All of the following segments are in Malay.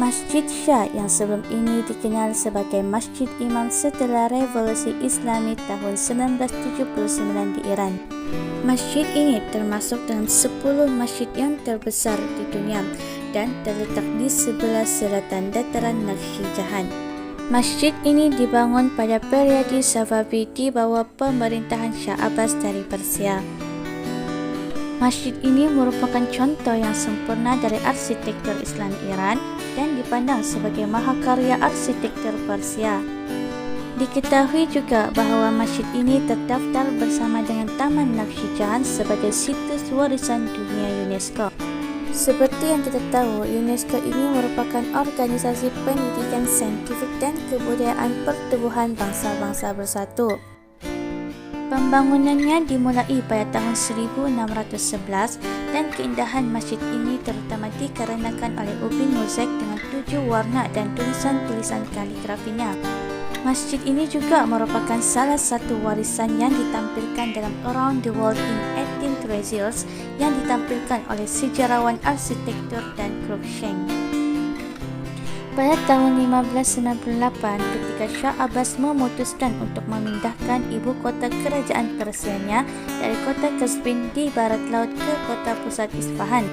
Masjid Shah yang sebelum ini dikenal sebagai Masjid Imam setelah Revolusi Islami tahun 1979 di Iran. Masjid ini termasuk dalam 10 masjid yang terbesar di dunia dan terletak di sebelah selatan dataran Nakhchivan. Masjid ini dibangun pada periode Safavid di bawah pemerintahan Shah Abbas dari Persia. Masjid ini merupakan contoh yang sempurna dari arsitektur Islam Iran dan dipandang sebagai mahakarya arsitektur Persia. Diketahui juga bahawa masjid ini terdaftar bersama dengan Taman Nakhchivan sebagai situs warisan dunia UNESCO. Seperti yang kita tahu, UNESCO ini merupakan organisasi pendidikan saintifik dan kebudayaan pertubuhan bangsa-bangsa bersatu. Pembangunannya dimulai pada tahun 1611 dan keindahan masjid ini terutama dikarenakan oleh ubin mozaik dengan 7 warna dan tulisan-tulisan kaligrafinya. Masjid ini juga merupakan salah satu warisan yang ditampilkan dalam Around the World in 18 Treasures yang ditampilkan oleh sejarawan arsitektur dan Cruikshank. Pada tahun 1598, ketika Shah Abbas memutuskan untuk memindahkan ibu kota kerajaan Persianya dari kota Qazvin di barat laut ke kota pusat Isfahan,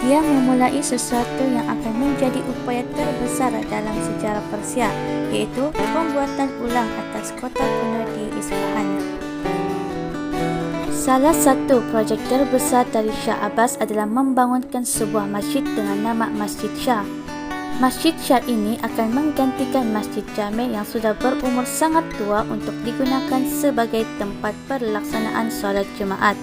dia memulai sesuatu yang akan menjadi upaya terbesar dalam sejarah Persia, yaitu pembuatan ulang atas kota kuno di Isfahan. Salah satu projek terbesar dari Shah Abbas adalah membangunkan sebuah masjid dengan nama Masjid Shah. Masjid Shah ini akan menggantikan Masjid Jami' yang sudah berumur sangat tua untuk digunakan sebagai tempat pelaksanaan solat Jumaat.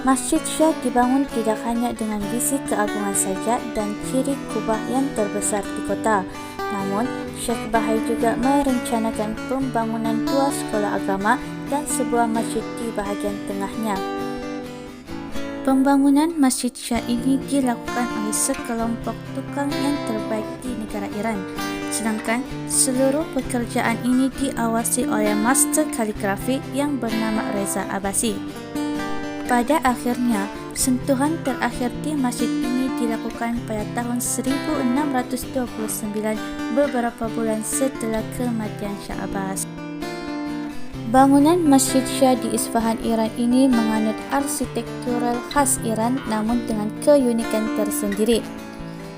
Masjid Shah dibangun tidak hanya dengan visi keagungan saja dan ciri kubah yang terbesar di kota, namun Sheikh Bahai juga merencanakan pembangunan 2 sekolah agama dan sebuah masjid di bahagian tengahnya. Pembangunan Masjid Shah ini dilakukan oleh sekelompok tukang yang terbaik di negara Iran, sedangkan seluruh pekerjaan ini diawasi oleh master kaligrafi yang bernama Reza Abbasi. Pada akhirnya, sentuhan terakhir di masjid ini dilakukan pada tahun 1629, beberapa bulan setelah kematian Shah Abbas. Bangunan Masjid Shah di Isfahan, Iran ini menganut arsitektural khas Iran namun dengan keunikan tersendiri,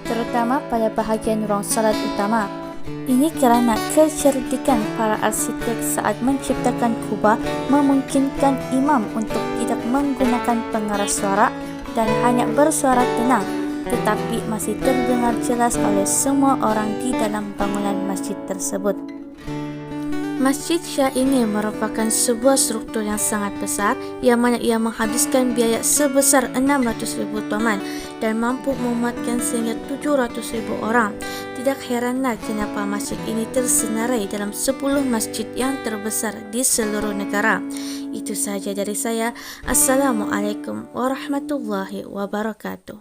terutama pada bahagian ruang salat utama. Ini kerana kecerdikan para arsitek saat menciptakan kubah memungkinkan imam untuk tidak menggunakan pengeras suara dan hanya bersuara tenang, tetapi masih terdengar jelas oleh semua orang di dalam bangunan masjid tersebut. Masjid Shah ini merupakan sebuah struktur yang sangat besar yang mana ia menghabiskan biaya sebesar 600,000 toman dan mampu memuatkan sehingga 700,000 orang. Tidak heranlah kenapa masjid ini tersenarai dalam 10 masjid yang terbesar di seluruh negara. Itu sahaja dari saya. Assalamualaikum warahmatullahi wabarakatuh.